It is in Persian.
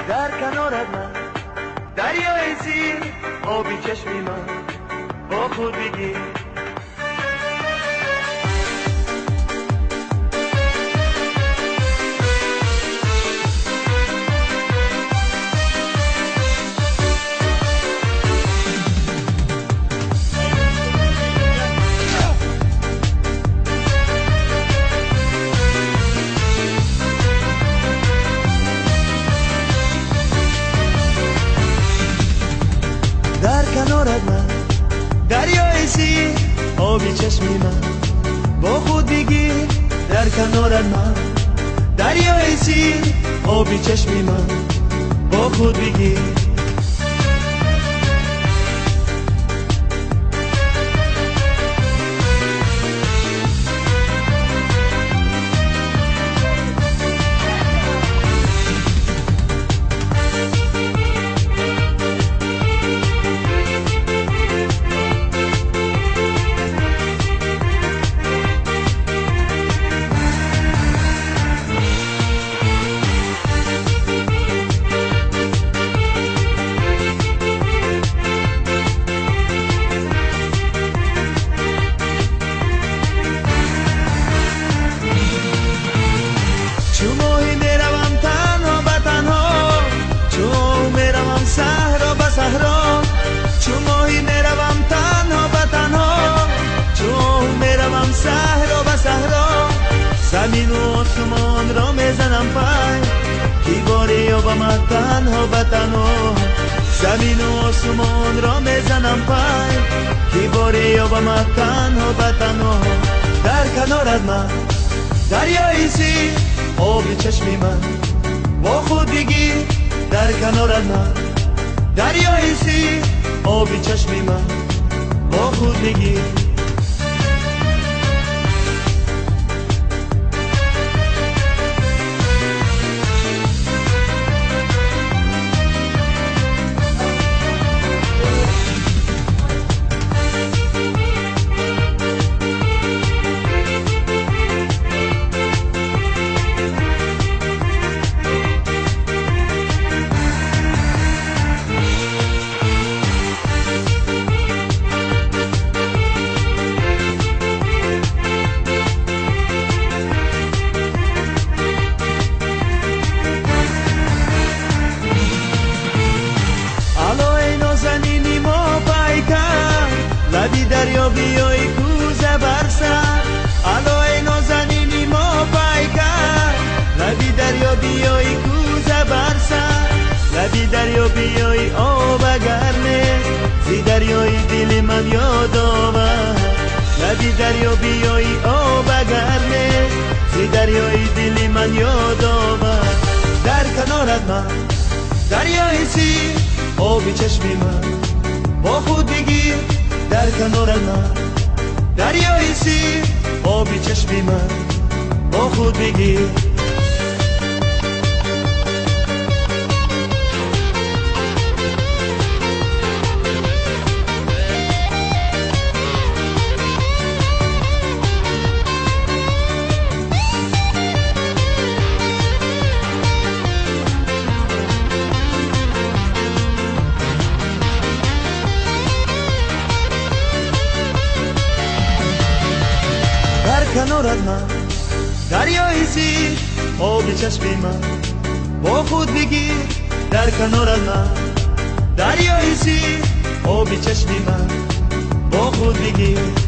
در کنارت من دریای زیر آبی چشمی من با خود بگیر در کنارت من دریای زیر آبی چشمی من با خود بگیر در کنارت من دریای زیر آبی چشمی من با خود بگیر زمین و آسمان را میزنم پای دیواری یا با من تنها به تنها زمین و آسمان را میزنم پای دیواری یا با من تنها به تنها در کنارت من دریای زیر آبی چشمی من با خود بگیر در کنارت من دریای زیر آبی چشمی من با خود بگیر لبی دریا بیای کوزه برسر علای نازنینی ما پیکر لبی دریا بیای کوزه برسر لبی دریا بیای آب گرمه زی دریای دل من یاد آمد لبی دریا بیای آب گرمه زی دریای دل من یاد آمد در کنارت من دریای زیر آبی چشمی من با خود بگیر در کنار من دریای زیر آبی چشمی من با خود بگیر کنارت من دریای زیر آبی چشمی من با خود بگیر در کنارت من دریای زیر آبی چشمی من با خود بگیر